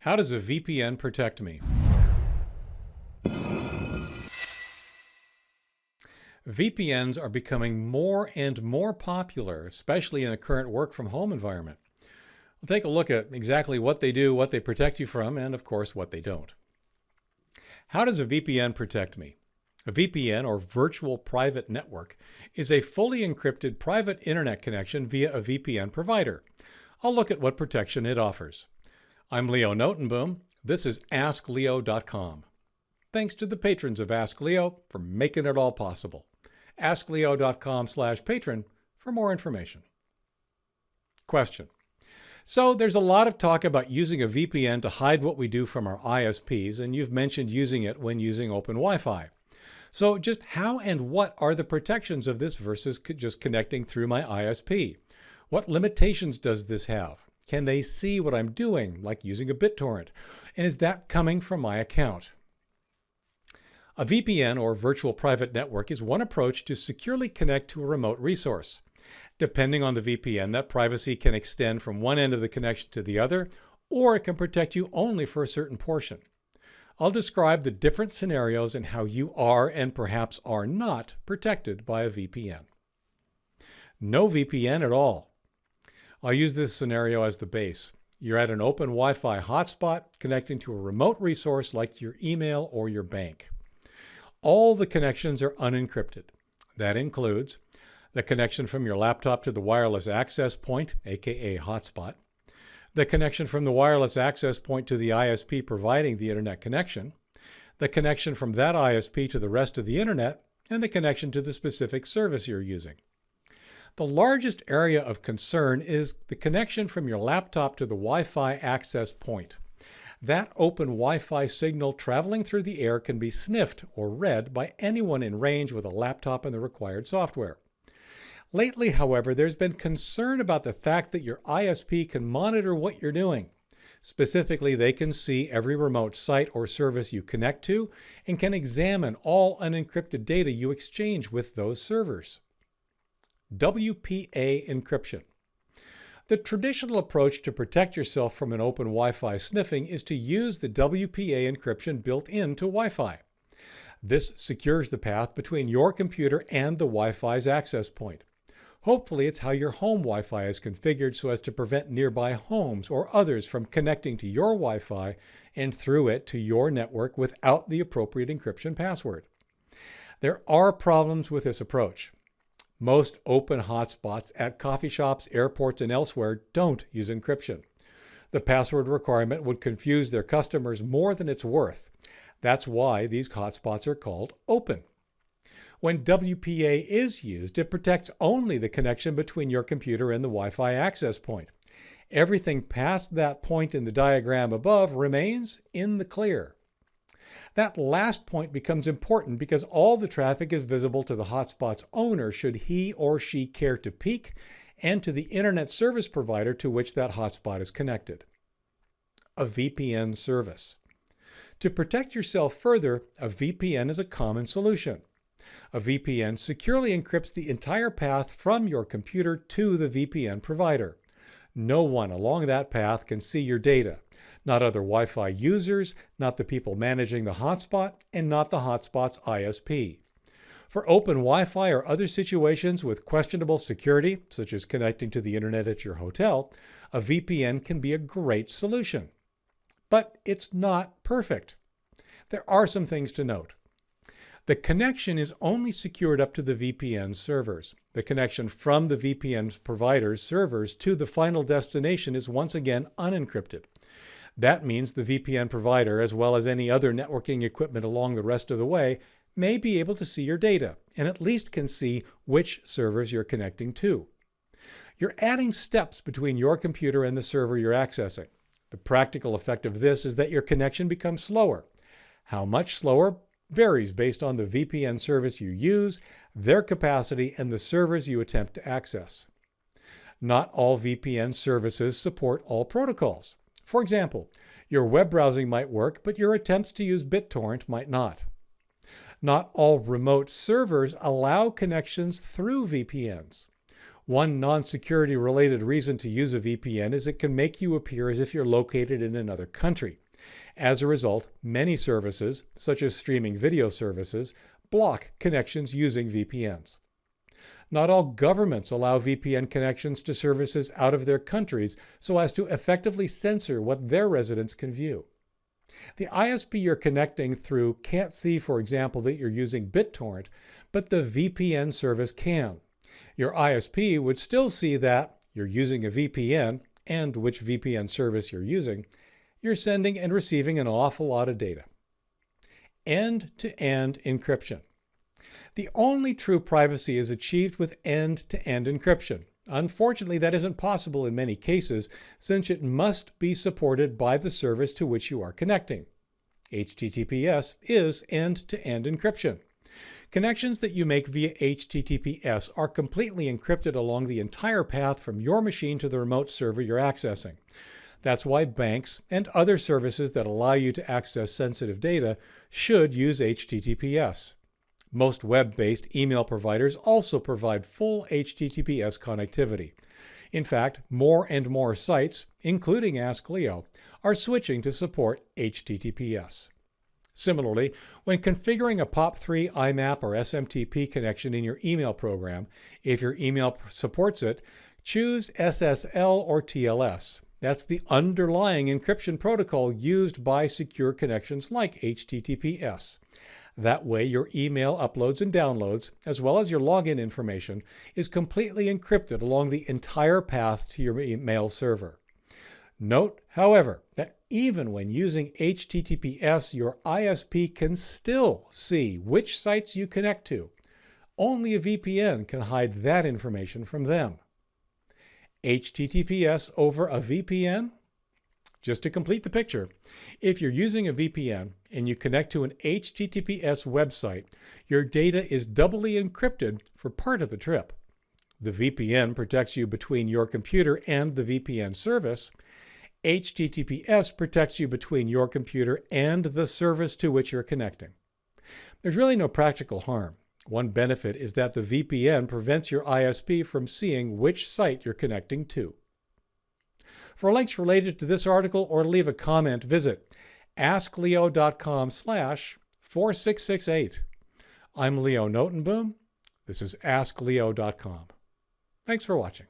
How does a VPN protect me? VPNs are becoming more and more popular, especially in the current work-from-home environment. We'll take a look at exactly what they do, what they protect you from, and of course, what they don't. How does a VPN protect me? A VPN, or Virtual Private Network, is a fully encrypted private internet connection via a VPN provider. I'll look at what protection it offers. I'm Leo Notenboom. This is askleo.com. Thanks to the patrons of AskLeo for making it all possible. askleo.com/patron for more information. Question. So there's a lot of talk about using a VPN to hide what we do from our ISPs, and you've mentioned using it when using open Wi-Fi. So just how and what are the protections of this versus just connecting through my ISP? What limitations does this have? Can they see what I'm doing, like using a BitTorrent? And is that coming from my account? A VPN, or Virtual Private Network, is one approach to securely connect to a remote resource. Depending on the VPN, that privacy can extend from one end of the connection to the other, or it can protect you only for a certain portion. I'll describe the different scenarios and how you are and perhaps are not protected by a VPN. No VPN at all. I'll use this scenario as the base. You're at an open Wi-Fi hotspot connecting to a remote resource like your email or your bank. All the connections are unencrypted. That includes the connection from your laptop to the wireless access point, aka hotspot, the connection from the wireless access point to the ISP providing the internet connection, the connection from that ISP to the rest of the internet, and the connection to the specific service you're using. The largest area of concern is the connection from your laptop to the Wi-Fi access point. That open Wi-Fi signal traveling through the air can be sniffed or read by anyone in range with a laptop and the required software. Lately, however, there's been concern about the fact that your ISP can monitor what you're doing. Specifically, they can see every remote site or service you connect to and can examine all unencrypted data you exchange with those servers. WPA Encryption. The traditional approach to protect yourself from an open Wi-Fi sniffing is to use the WPA encryption built into Wi-Fi. This secures the path between your computer and the Wi-Fi's access point. Hopefully, it's how your home Wi-Fi is configured so as to prevent nearby homes or others from connecting to your Wi-Fi and through it to your network without the appropriate encryption password. There are problems with this approach. Most open hotspots at coffee shops, airports, and elsewhere don't use encryption. The password requirement would confuse their customers more than it's worth. That's why these hotspots are called open. When WPA is used, it protects only the connection between your computer and the Wi-Fi access point. Everything past that point in the diagram above remains in the clear. That last point becomes important because all the traffic is visible to the hotspot's owner should he or she care to peek, and to the internet service provider to which that hotspot is connected. A VPN service. To protect yourself further, a VPN is a common solution. A VPN securely encrypts the entire path from your computer to the VPN provider. No one along that path can see your data. Not other Wi-Fi users, not the people managing the hotspot, and not the hotspot's ISP. For open Wi-Fi or other situations with questionable security, such as connecting to the internet at your hotel, a VPN can be a great solution. But it's not perfect. There are some things to note. The connection is only secured up to the VPN servers. The connection from the VPN provider's servers to the final destination is once again unencrypted. That means the VPN provider, as well as any other networking equipment along the rest of the way, may be able to see your data and at least can see which servers you're connecting to. You're adding steps between your computer and the server you're accessing. The practical effect of this is that your connection becomes slower. How much slower varies based on the VPN service you use, their capacity, and the servers you attempt to access. Not all VPN services support all protocols. For example, your web browsing might work, but your attempts to use BitTorrent might not. Not all remote servers allow connections through VPNs. One non-security related reason to use a VPN is it can make you appear as if you're located in another country. As a result, many services, such as streaming video services, block connections using VPNs. Not all governments allow VPN connections to services out of their countries so as to effectively censor what their residents can view. The ISP you're connecting through can't see, for example, that you're using BitTorrent, but the VPN service can. Your ISP would still see that you're using a VPN and which VPN service you're using. You're sending and receiving an awful lot of data. End-to-end encryption. The only true privacy is achieved with end-to-end encryption. Unfortunately, that isn't possible in many cases, since it must be supported by the service to which you are connecting. HTTPS is end-to-end encryption. Connections that you make via HTTPS are completely encrypted along the entire path from your machine to the remote server you're accessing. That's why banks and other services that allow you to access sensitive data should use HTTPS. Most web-based email providers also provide full HTTPS connectivity. In fact, more and more sites, including askleo, are switching to support HTTPS. Similarly, when configuring a POP3, IMAP, or SMTP connection in your email program, if your email supports it, choose SSL or TLS. That's the underlying encryption protocol used by secure connections like HTTPS. That way, your email uploads and downloads, as well as your login information, is completely encrypted along the entire path to your email server. Note, however, that even when using HTTPS, your ISP can still see which sites you connect to. Only a VPN can hide that information from them. HTTPS over a VPN? Just to complete the picture, if you're using a VPN and you connect to an HTTPS website, your data is doubly encrypted for part of the trip. The VPN protects you between your computer and the VPN service. HTTPS protects you between your computer and the service to which you're connecting. There's really no practical harm. One benefit is that the VPN prevents your ISP from seeing which site you're connecting to. For links related to this article or to leave a comment, visit askleo.com/4668. I'm Leo Notenboom. This is askleo.com. Thanks for watching.